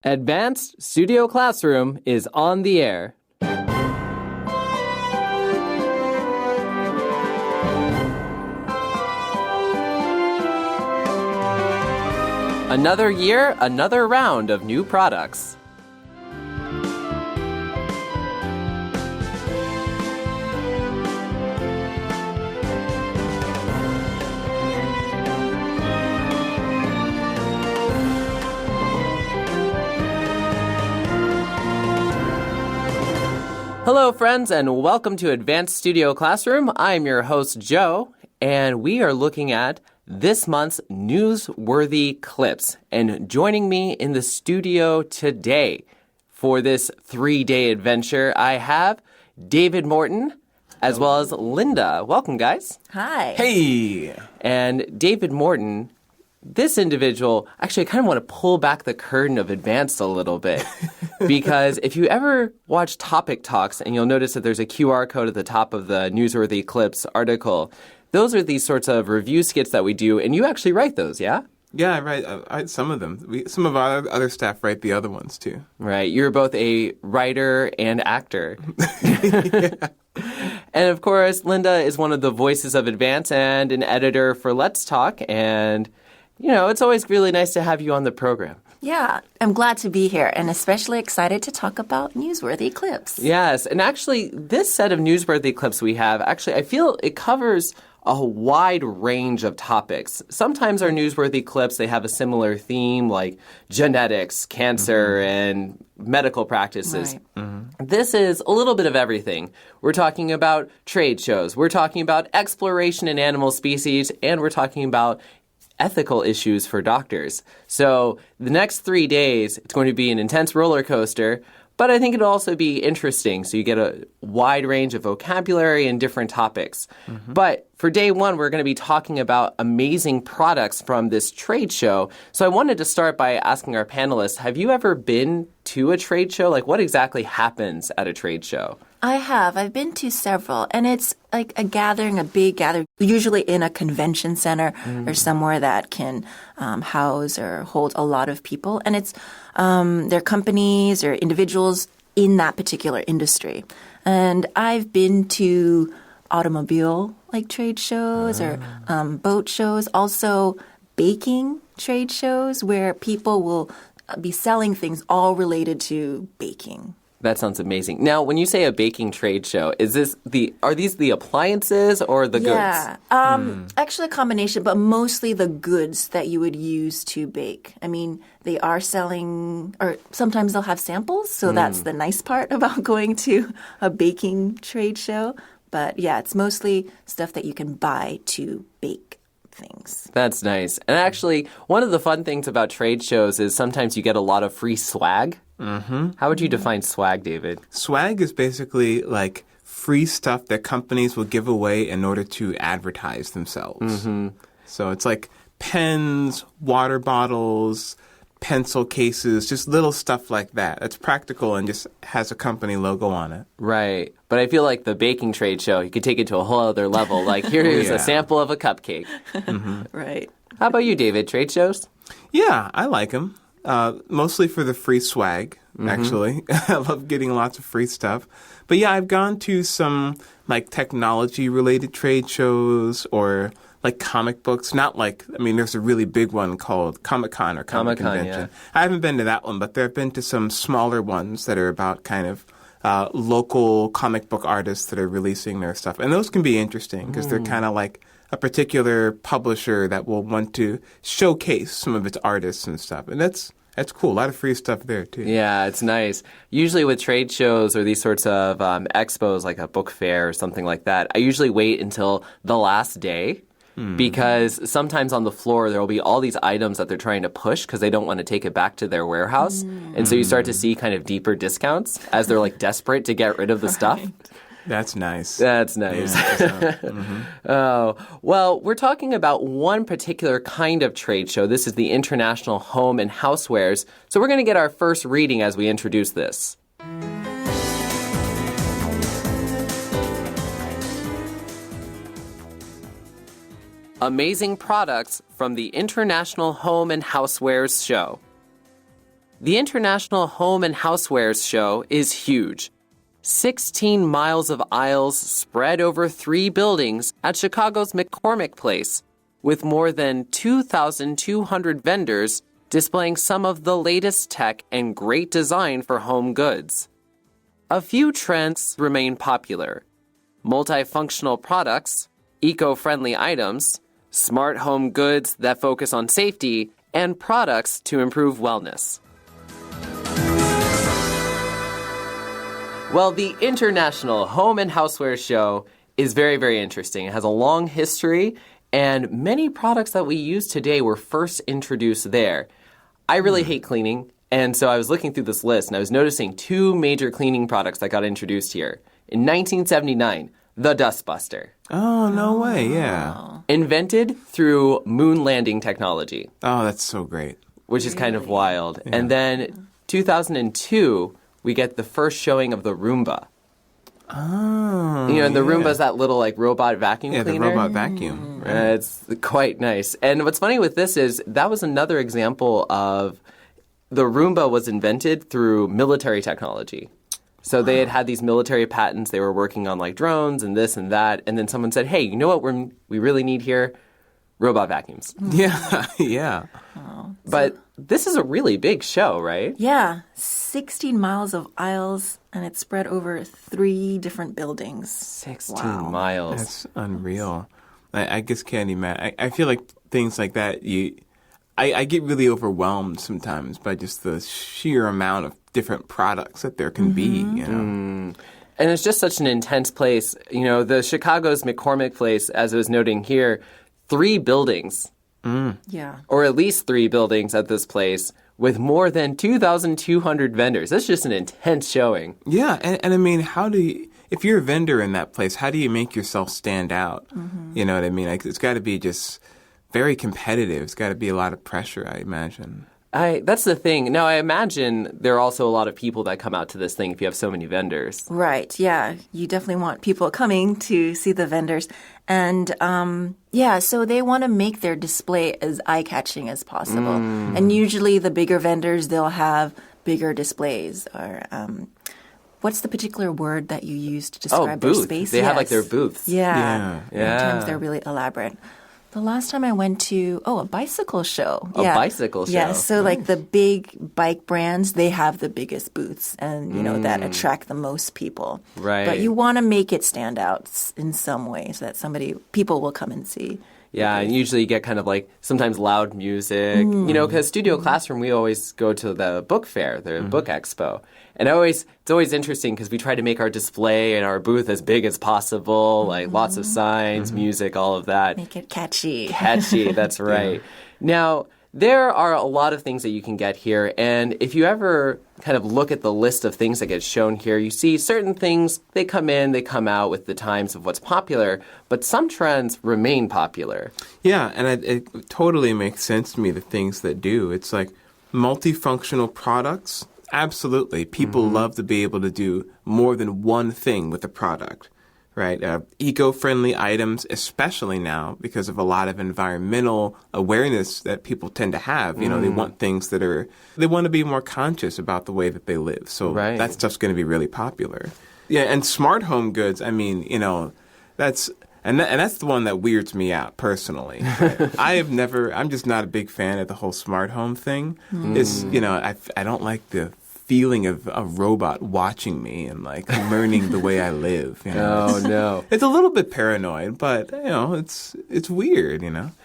Advanced Studio Classroom is on the air. Another year, another round of new products. Hello, friends, and welcome to Advanced Studio Classroom. I'm your host, Joe, and we are looking at this month's newsworthy clips. And joining me in the studio today for this 3-day adventure, I have David Morton as well as Linda. Welcome, guys. Hi. Hey. And David Morton, this individual, actually, I kind of want to pull back the curtain of Advanced a little bit. Because if you ever watch Topic Talks, and you'll notice that there's a QR code at the top of the Newsworthy Clips article, those are these sorts of review skits that we do, and you actually write those, yeah? Yeah, I write some of them. Some of our other staff write the other ones, too. Right. You're both a writer and actor. Yeah. And, of course, Linda is one of the voices of Advance and an editor for Let's Talk. And, you know, it's always really nice to have you on the program. Yeah, I'm glad to be here and especially excited to talk about newsworthy clips. Yes. And actually, this set of newsworthy clips we have, actually, I feel it covers a wide range of topics. Sometimes our newsworthy clips, they have a similar theme like genetics, cancer, and medical practices. Right. This is a little bit of everything. We're talking about trade shows. We're talking about exploration in animal species. And we're talking about ethical issues for doctors. So the next 3 days, it's going to be an intense roller coaster. But I think it'll also be interesting, so you get a wide range of vocabulary and different topics. But for day one, we're going to be talking about amazing products from this trade show. So I wanted to start by asking our panelists, have you ever been to a trade show? Like, what exactly happens at a trade show? I have. I've been to several, and it's like a gathering, a big gathering, usually in a convention center or somewhere that can house or hold a lot of people. And it's their companies or individuals in that particular industry. And I've been to automobile like trade shows or boat shows, also baking trade shows where people will be selling things all related to baking. That sounds amazing. Now, when you say a baking trade show, are these the appliances or the goods? Yeah, actually a combination, but mostly the goods that you would use to bake. I mean, they are selling, or sometimes they'll have samples, so that's the nice part about going to a baking trade show. But yeah, it's mostly stuff that you can buy to bake things. That's nice. And actually, one of the fun things about trade shows is sometimes you get a lot of free swag. How would you define swag, David? Swag is basically like free stuff that companies will give away in order to advertise themselves. So it's like pens, water bottles, pencil cases, just little stuff like that. It's practical and just has a company logo on it. Right. But I feel like the baking trade show, you could take it to a whole other level. Like, here's a sample of a cupcake. Right. How about you, David? Trade shows? Yeah, I like them. Mostly for the free swag, actually. I love getting lots of free stuff. But yeah, I've gone to some like technology-related trade shows or like comic books. Not like, I mean, there's a really big one called Comic-Con or Comic Convention. Yeah. I haven't been to that one, but there have been to some smaller ones that are about kind of local comic book artists that are releasing their stuff. And those can be interesting because they're kind of like a particular publisher that will want to showcase some of its artists and stuff. And that's cool. A lot of free stuff there, too. Yeah, it's nice. Usually with trade shows or these sorts of expos, like a book fair or something like that, I usually wait until the last day because sometimes on the floor there will be all these items that they're trying to push because they don't want to take it back to their warehouse. And so you start to see kind of deeper discounts as they're like desperate to get rid of the stuff. That's nice. That's nice. Yeah, Oh, well, we're talking about one particular kind of trade show. This is the International Home and Housewares. So we're going to get our first reading as we introduce this. Amazing products from the International Home and Housewares show. The International Home and Housewares Show is huge. 16 miles of aisles spread over 3 buildings at Chicago's McCormick Place, with more than 2,200 vendors displaying some of the latest tech and great design for home goods. A few trends remain popular: multifunctional products, eco-friendly items, smart home goods that focus on safety, and products to improve wellness. Well, the International Home and Houseware Show is very, very interesting. It has a long history, and many products that we use today were first introduced there. I really hate cleaning, and so I was looking through this list, and I was noticing 2 major cleaning products that got introduced here. In 1979, the Dustbuster. Oh, no way, yeah. Invented through moon landing technology, Oh, that's so great. which is kind of wild. And then 2002, we get the first showing of the Roomba. Oh, And the Roomba is that little like robot vacuum yeah, cleaner. the robot vacuum. It's quite nice. And what's funny with this is that was another example of the Roomba was invented through military technology. So they had these military patents. They were working on like drones and this and that. And then someone said, hey, you know what we really need here? Robot vacuums. Yeah, yeah. But this is a really big show, right? Yeah, 16 miles of aisles, and it's spread over 3 different buildings. 16 miles. That's unreal. I just can't imagine. I feel like things like that, I get really overwhelmed sometimes by just the sheer amount of different products that there can be, And it's just such an intense place. The Chicago's McCormick Place, as I was noting here, 3 buildings, Yeah. or at least 3 buildings at this place, with more than 2,200 vendors. That's just an intense showing. Yeah, and I mean, if you're a vendor in that place, how do you make yourself stand out? You know what I mean? Like, it's got to be just very competitive. It's got to be a lot of pressure, I imagine. That's the thing. Now, I imagine there are also a lot of people that come out to this thing if you have so many vendors. Right, yeah. You definitely want people coming to see the vendors. And so they want to make their display as eye-catching as possible. And usually the bigger vendors, they'll have bigger displays or what's the particular word that you use to describe their booth. space? They have like their booths. Yeah. Yeah. Sometimes they're really elaborate. The last time I went to, a bicycle show. A bicycle show. Yeah, so like the big bike brands, they have the biggest booths and, that attract the most people. Right. But you want to make it stand out in some way so that people will come and see. Yeah, and usually you get kind of like sometimes loud music. Because Studio Classroom, we always go to the book fair, the book expo. And it's always interesting because we try to make our display and our booth as big as possible, like lots of signs, music, all of that. Make it catchy. Catchy, that's right. Now, there are a lot of things that you can get here, and if you ever kind of look at the list of things that get shown here, you see certain things, they come in, they come out with the times of what's popular, but some trends remain popular. Yeah, and it totally makes sense to me, the things that do. It's like multifunctional products. Absolutely. People love to be able to do more than one thing with a product, right? Eco-friendly items, especially now, because of a lot of environmental awareness that people tend to have. They want things they want to be more conscious about the way that they live. So that stuff's going to be really popular. Yeah, and smart home goods, I mean, that's the one that weirds me out personally. Right? I'm just not a big fan of the whole smart home thing. It's, I don't like the feeling of a robot watching me and like learning the way I live. Oh, no. It's a little bit paranoid, but it's weird,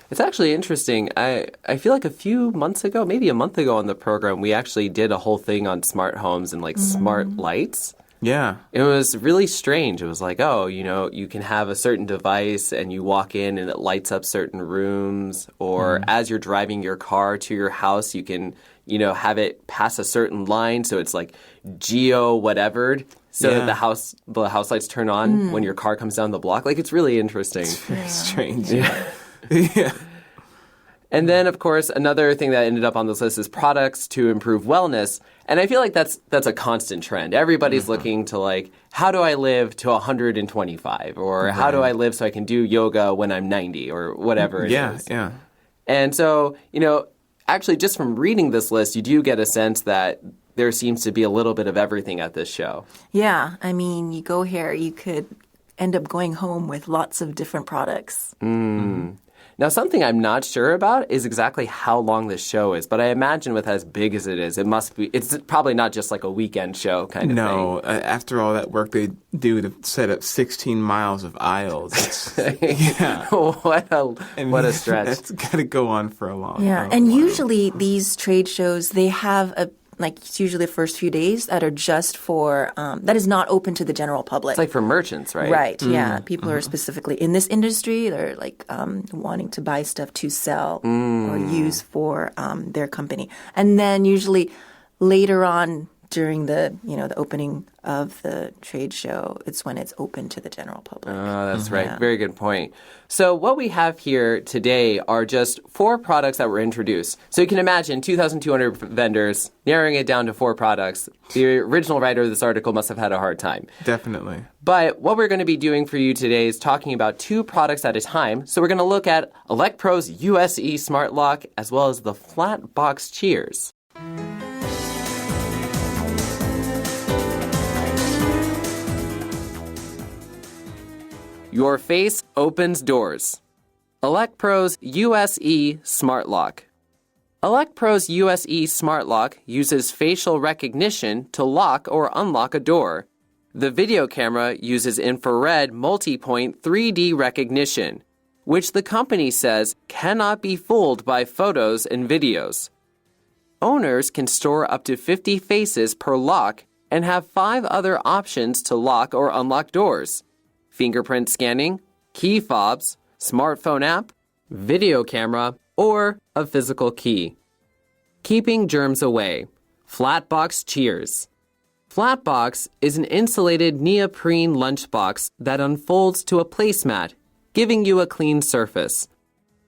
It's actually interesting. I feel like a few months ago, maybe a month ago on the program, we actually did a whole thing on smart homes and like smart lights. Yeah. It was really strange. It was like, you can have a certain device and you walk in and it lights up certain rooms. Or as you're driving your car to your house, you can, have it pass a certain line. So it's like geo-whatevered. So that the house lights turn on when your car comes down the block. Like, it's really interesting. It's very strange. Yeah. Yeah. And then, of course, another thing that ended up on this list is products to improve wellness. And I feel like that's a constant trend. Everybody's looking to, like, how do I live to 125? Or how do I live so I can do yoga when I'm 90? Or whatever it is. Yeah. And so, actually, just from reading this list, you do get a sense that there seems to be a little bit of everything at this show. Yeah, I mean, you go here, you could end up going home with lots of different products. Now, something I'm not sure about is exactly how long this show is, but I imagine with as big as it is, it's probably not just like a weekend show kind of thing. No, after all that work they do to set up 16 miles of aisles, yeah. What a stretch. That's got to go on for a long Yeah, and usually these trade shows, they have it's usually the first few days that are just for, that is not open to the general public. It's like for merchants, right? Right, yeah. People are specifically in this industry. They're like wanting to buy stuff to sell or use for their company. And then usually later on during the opening of the trade show, it's when it's open to the general public. Oh, that's right. Yeah. Very good point. So what we have here today are just 4 products that were introduced. So you can imagine 2,200 vendors, narrowing it down to 4 products. The original writer of this article must have had a hard time. Definitely. But what we're going to be doing for you today is talking about 2 products at a time. So we're going to look at Elecpro's USE Smart Lock as well as the Flat Box Cheers. Your face opens doors. Elecpro's USE Smart Lock. Elecpro's USE Smart Lock uses facial recognition to lock or unlock a door. The video camera uses infrared multi-point 3D recognition, which the company says cannot be fooled by photos and videos. Owners can store up to 50 faces per lock and have 5 other options to lock or unlock doors: fingerprint scanning, key fobs, smartphone app, video camera, or a physical key. Keeping germs away. Flatbox Cheers. Flatbox is an insulated neoprene lunchbox that unfolds to a placemat, giving you a clean surface.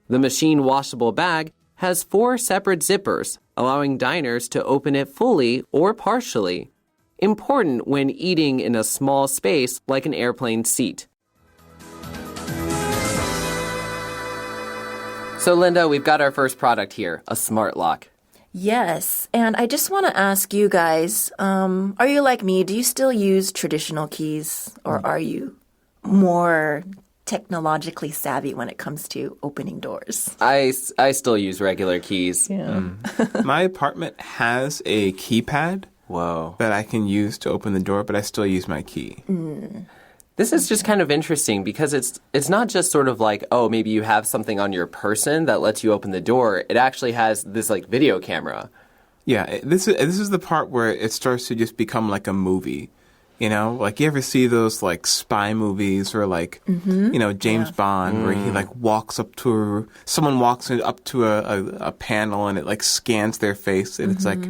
The machine washable bag has 4 separate zippers, allowing diners to open it fully or partially. Important when eating in a small space like an airplane seat. So, Linda, we've got our first product here, a smart lock. Yes, and I just want to ask you guys, are you like me? Do you still use traditional keys, or are you more technologically savvy when it comes to opening doors? I still use regular keys. Yeah. My apartment has a keypad. Whoa. That I can use to open the door, but I still use my key. This is just kind of interesting because it's not just sort of like, oh, maybe you have something on your person that lets you open the door. It actually has this like video camera. Yeah, this is the part where it starts to just become like a movie. You know, like you ever see those like spy movies or like, James Bond where he like walks up to someone walks up to a panel and it like scans their face and it's like,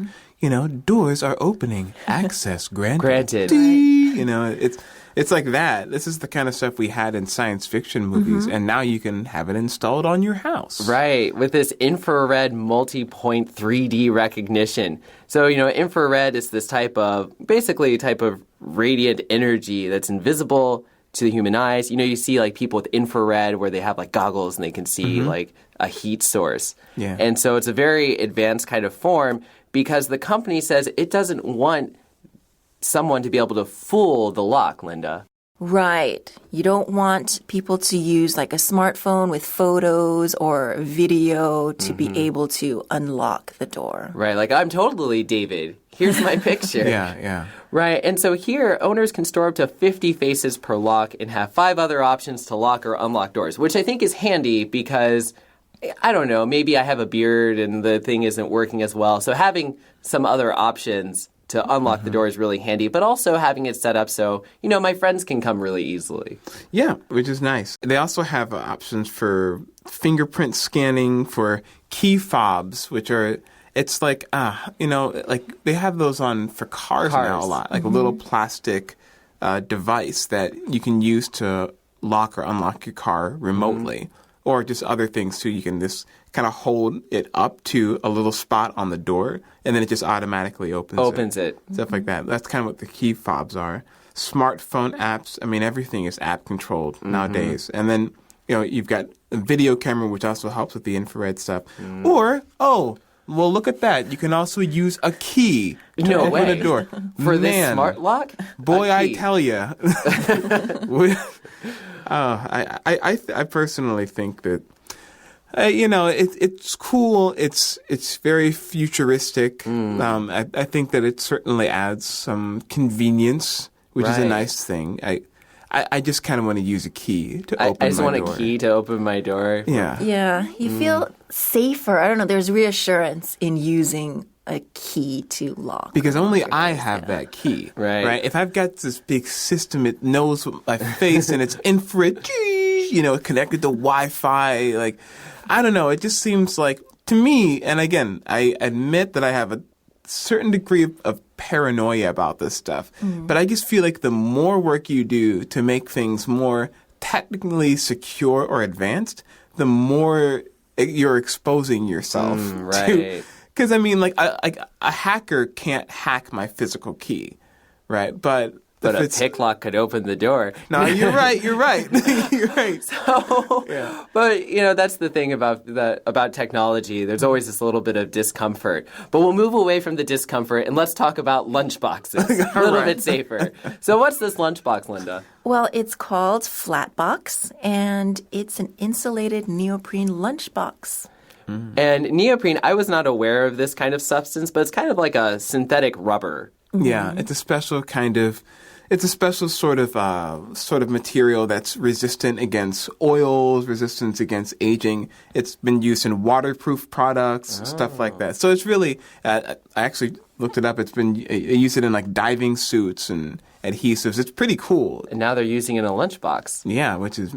doors are opening. Access granted. Granted. It's like that. This is the kind of stuff we had in science fiction movies, and now you can have it installed on your house. Right, with this infrared multi-point 3D recognition. So, infrared is this type of radiant energy that's invisible to the human eyes. You see like people with infrared where they have like goggles and they can see like a heat source. Yeah. And so it's a very advanced kind of form because the company says it doesn't want someone to be able to fool the lock, Linda. Right. You don't want people to use like a smartphone with photos or video to be able to unlock the door. Right. Like, I'm totally David. Here's my picture. Yeah. Right. And so here, owners can store up to 50 faces per lock and have 5 other options to lock or unlock doors, which I think is handy because, I don't know, maybe I have a beard and the thing isn't working as well. So having some other options to unlock the door is really handy, but also having it set up so, my friends can come really easily. Yeah, which is nice. They also have options for fingerprint scanning, for key fobs, which are, it's like, like they have those on for cars now a lot, like a little plastic device that you can use to lock or unlock your car remotely. Or just other things too. You can just kind of hold it up to a little spot on the door, and then it just automatically opens it. Stuff like that. That's kind of what the key fobs are. Smartphone apps. I mean, everything is app controlled nowadays. And then, you've got a video camera, which also helps with the infrared stuff. Or, Well, look at that. You can also use a key to No open way. a door. For this Man, smart lock? boy, A I key. tell you. I personally think that it's cool. It's very futuristic. I think that it certainly adds some convenience, which is a Right. nice thing. I just kind of want to use a key to open my door. I just want a key to open my door. Yeah. Yeah, you feel safer. I don't know. There's reassurance in using a key to lock. Because only I have that key. Right. If I've got this big system, it knows my face and it's infrared, connected to Wi-Fi. Like, I don't know. It just seems like, to me, and again, I admit that I have a certain degree of paranoia about this stuff. But I just feel like the more work you do to make things more technically secure or advanced, the more you're exposing yourself to. Right. Because, I mean, like a hacker can't hack my physical key, right? But But if a it's, pick lock could open the door. No, you're right. You're right. You're right. But that's the thing about technology. There's always this little bit of discomfort. But we'll move away from the discomfort and let's talk about lunchboxes. A little bit safer. So what's this lunchbox, Linda? Well, it's called Flatbox, and it's an insulated neoprene lunchbox. And neoprene, I was not aware of this kind of substance, but it's kind of like a synthetic rubber. Yeah, it's a special sort of material that's resistant against oils, resistant against aging. It's been used in waterproof products, stuff like that. So it's really, I actually looked it up. It's been used in like diving suits and adhesives. It's pretty cool. And now they're using it in a lunchbox. Yeah, which is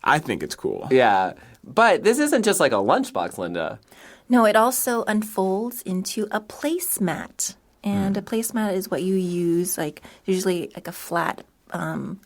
I think it's cool. Yeah. But this isn't just like a lunchbox, Linda. No, it also unfolds into a placemat. And a placemat is what you use, like usually like a flat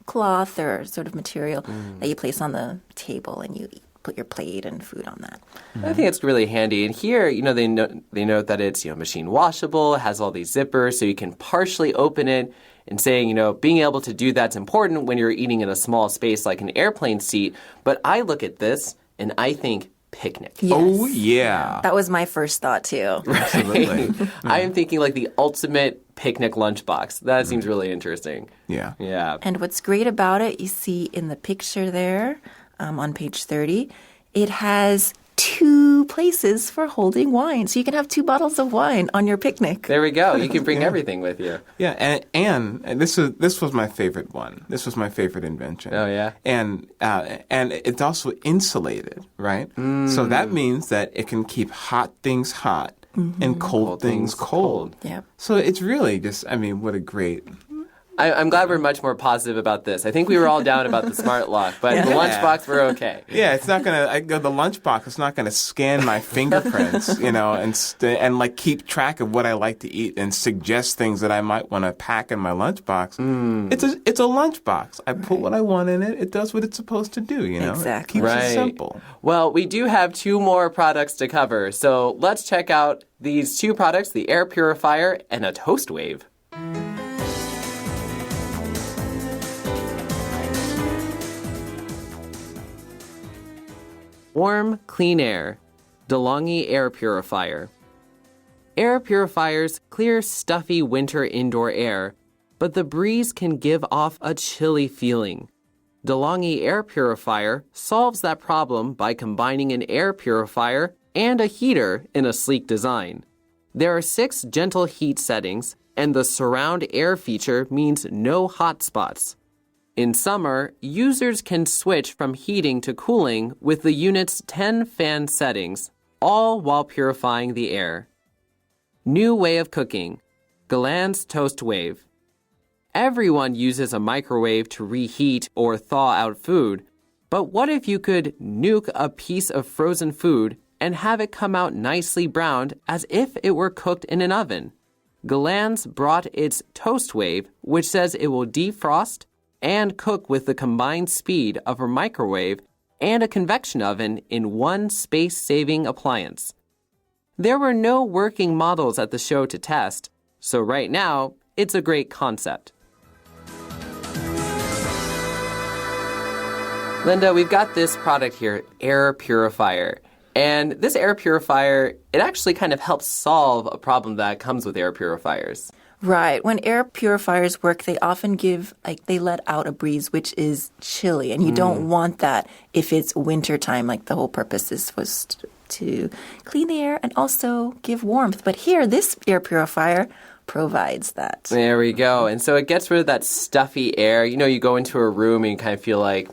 cloth or sort of material that you place on the table, and you put your plate and food on that. I think it's really handy. And here, they note that it's machine washable, has all these zippers, so you can partially open it. And saying, being able to do that's important when you're eating in a small space like an airplane seat. But I look at this and I think picnic. Yes. Oh, yeah. That was my first thought, too. Absolutely. I am thinking like the ultimate picnic lunchbox. That seems really interesting. Yeah. Yeah. And what's great about it, you see in the picture there on page 30, it has 2 places for holding wine. So you can have 2 bottles of wine on your picnic. There we go. You can bring everything with you. Yeah, and this was my favorite one. This was my favorite invention. Oh, yeah? And it's also insulated, right? So that means that it can keep hot things hot and cold things cold. Yep. So it's really just, what a great... I'm glad we're much more positive about this. I think we were all down about the smart lock, but the lunchbox, we're okay. Yeah, it's not gonna. The lunchbox is not gonna scan my fingerprints, and like keep track of what I like to eat and suggest things that I might want to pack in my lunchbox. It's a lunchbox. I put what I want in it. It does what it's supposed to do. Exactly. It keeps Right. it simple. Well, we do have 2 more products to cover, so let's check out these 2 products, the air purifier and a toast wave. Warm, clean air. DeLonghi Air Purifier. Air purifiers clear stuffy winter indoor air, but the breeze can give off a chilly feeling. DeLonghi Air Purifier solves that problem by combining an air purifier and a heater in a sleek design. There are 6 gentle heat settings, and the surround air feature means no hot spots. In summer, users can switch from heating to cooling with the unit's 10 fan settings, all while purifying the air. New way of cooking. Galan's Toast Wave. Everyone uses a microwave to reheat or thaw out food, but what if you could nuke a piece of frozen food and have it come out nicely browned as if it were cooked in an oven? Galan's brought its Toast Wave, which says it will defrost and cook with the combined speed of a microwave and a convection oven in one space-saving appliance. There were no working models at the show to test, so right now, it's a great concept. Linda, we've got this product here, air purifier. And this air purifier, it actually kind of helps solve a problem that comes with air purifiers. Right. When air purifiers work, they often they let out a breeze, which is chilly. And you don't want that if it's wintertime. Like the whole purpose was to clean the air and also give warmth. But here, this air purifier provides that. There we go. And so it gets rid of that stuffy air. You know, you go into a room and you kind of feel like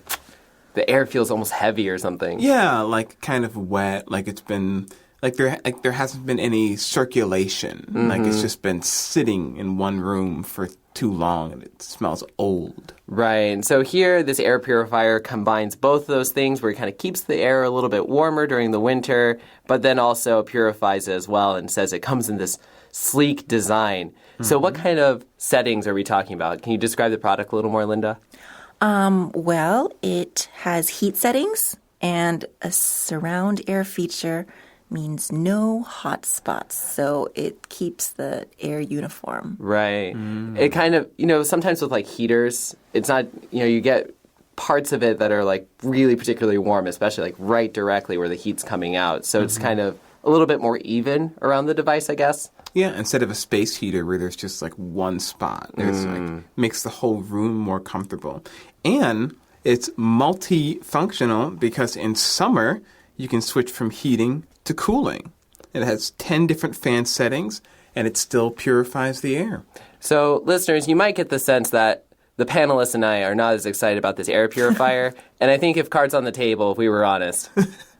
the air feels almost heavy or something. Yeah, like kind of wet, like it's been there hasn't been any circulation. Like it's just been sitting in one room for too long and it smells old. Right. And so here, this air purifier combines both of those things where it kind of keeps the air a little bit warmer during the winter, but then also purifies it as well and says it comes in this sleek design. So what kind of settings are we talking about? Can you describe the product a little more, Linda? Well, it has heat settings and a surround air feature means no hot spots. So it keeps the air uniform. Right. It kind of, sometimes with like heaters, it's not, you get parts of it that are like really particularly warm, especially like right directly where the heat's coming out. So it's kind of a little bit more even around the device, I guess. Yeah, instead of a space heater where there's just like one spot. There's makes the whole room more comfortable. And it's multifunctional because in summer you can switch from heating to cooling. It has 10 different fan settings and it still purifies the air. So listeners, you might get the sense that the panelists and I are not as excited about this air purifier. And I think if cards on the table, if we were honest,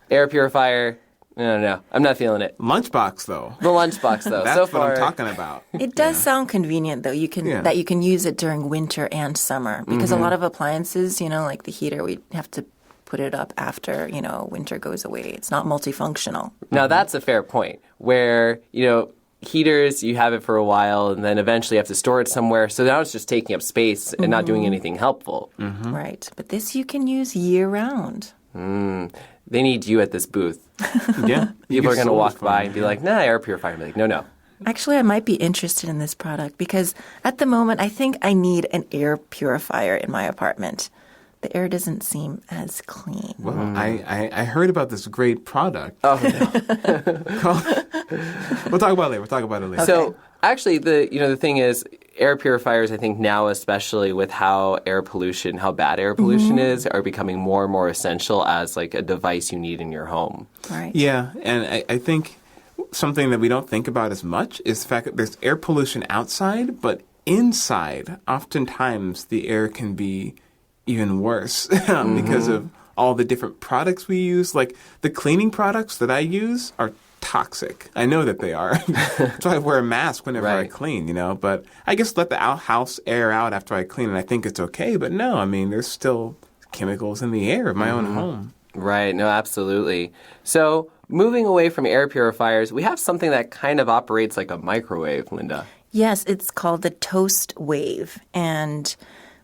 air purifier, I don't know. I'm not feeling it. Lunchbox, though. The lunchbox, though. That's so what far, I'm talking about. It does sound convenient, though. That you can use it during winter and summer because a lot of appliances, like the heater, we have to put it up after, winter goes away. It's not multifunctional. Now, that's a fair point where, heaters, you have it for a while and then eventually you have to store it somewhere. So now it's just taking up space and not doing anything helpful. Right. But this you can use year round. They need you at this booth. Yeah. People are going to walk by and be like, nah, air purifier. I'm like, no. Actually, I might be interested in this product because at the moment, I think I need an air purifier in my apartment. The air doesn't seem as clean. Well, I heard about this great product. Oh, no. We'll talk about it later. So actually, the thing is, air purifiers, I think now, especially with how bad air pollution is, are becoming more and more essential as like a device you need in your home. Right. Yeah, and I think something that we don't think about as much is the fact that there's air pollution outside, but inside, oftentimes the air can be even worse because of all the different products we use. Like the cleaning products that I use are toxic. I know that they are. That's why I wear a mask whenever I clean, But I just let the house air out after I clean, and I think it's okay. But no, I mean, there's still chemicals in the air of my own home. Right. No, absolutely. So moving away from air purifiers, we have something that kind of operates like a microwave, Linda. Yes, it's called the toast wave. And,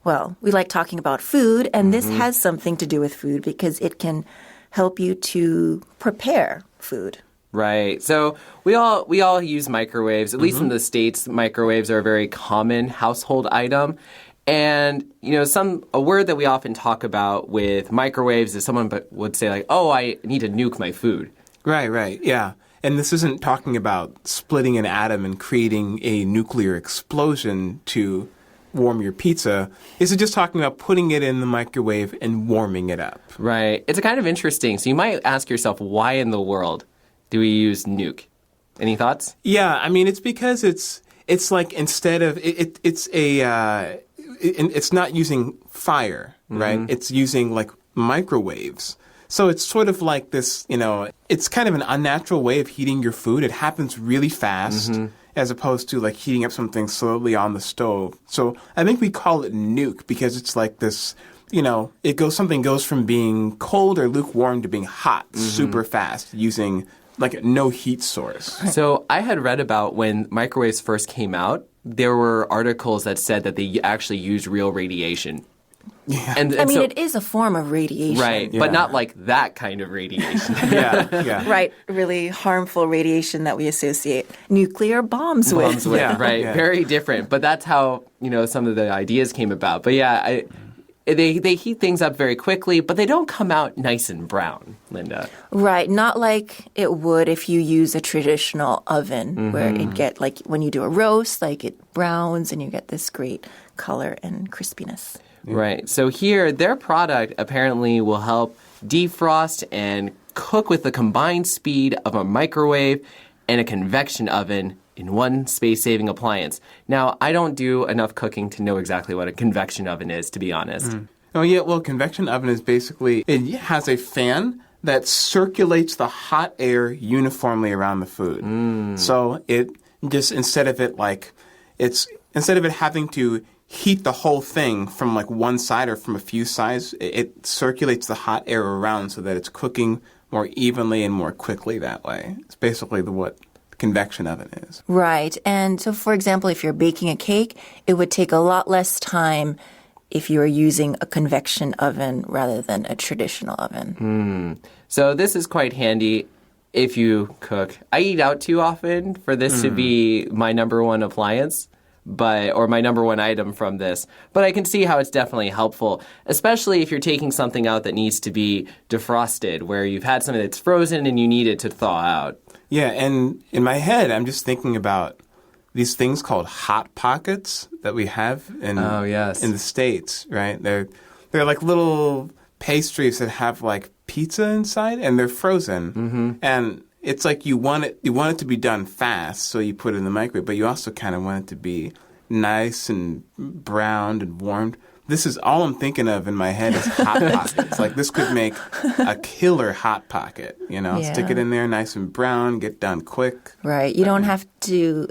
well, we like talking about food, and this has something to do with food because it can help you to prepare food. Right. So we all use microwaves. At least in the States, microwaves are a very common household item. And, a word that we often talk about with microwaves is someone would say like, oh, I need to nuke my food. Right. Yeah. And this isn't talking about splitting an atom and creating a nuclear explosion to warm your pizza. Is it just talking about putting it in the microwave and warming it up? Right. It's kind of interesting. So you might ask yourself, why in the world do we use nuke? Any thoughts? Yeah, I mean, it's because it's like instead of it's not using fire, right? It's using like microwaves. So it's sort of like this, it's kind of an unnatural way of heating your food. It happens really fast as opposed to like heating up something slowly on the stove. So I think we call it nuke because it's like this, something goes from being cold or lukewarm to being hot super fast using like no heat source. So I had read about when microwaves first came out, there were articles that said that they actually used real radiation. Yeah. And I mean, so, it is a form of radiation. right, but not like that kind of radiation. Yeah. Right, really harmful radiation that we associate nuclear bombs with. Right, very different. But that's how, some of the ideas came about. But yeah, they heat things up very quickly, but they don't come out nice and brown, Linda. Right. Not like it would if you use a traditional oven where it get like when you do a roast, like it browns and you get this great color and crispiness. Right. So here, their product apparently will help defrost and cook with the combined speed of a microwave and a convection oven in one space-saving appliance. Now, I don't do enough cooking to know exactly what a convection oven is, to be honest. Oh, yeah. Well, convection oven is basically, it has a fan that circulates the hot air uniformly around the food. So it just, instead of it having to heat the whole thing from like one side or from a few sides, it circulates the hot air around so that it's cooking more evenly and more quickly that way. It's basically what convection oven is. Right. And so, for example, if you're baking a cake, it would take a lot less time if you were using a convection oven rather than a traditional oven. So this is quite handy if you cook. I eat out too often for this to be my number one appliance. Or my number one item from this. But I can see how it's definitely helpful, especially if you're taking something out that needs to be defrosted, where you've had something that's frozen and you need it to thaw out. Yeah, and in my head, I'm just thinking about these things called Hot Pockets that we have in the States, right? They're like little pastries that have like pizza inside, and they're frozen. And it's like you want it to be done fast, so you put it in the microwave, but you also kind of want it to be nice and browned and warmed. This is all I'm thinking of in my head is Hot Pockets. Like this could make a killer Hot Pocket, Stick it in there nice and brown, get done quick. Right. You don't have to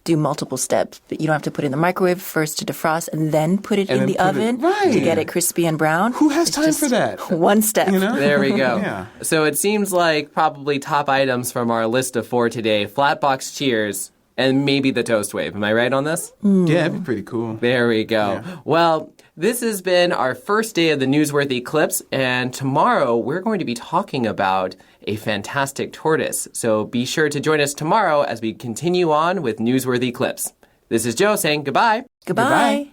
do multiple steps. But you don't have to put it in the microwave first to defrost and then put it in the oven to get it crispy and brown. Who has time for that? One step. There we go. Yeah. So it seems like probably top items from our list of 4 today, Flatbox Cheers and maybe the Toast Wave. Am I right on this? Yeah, that'd be pretty cool. There we go. Yeah. Well, this has been our first day of the Newsworthy Clips, and tomorrow we're going to be talking about a fantastic tortoise. So be sure to join us tomorrow as we continue on with Newsworthy Clips. This is Joe saying goodbye. Goodbye.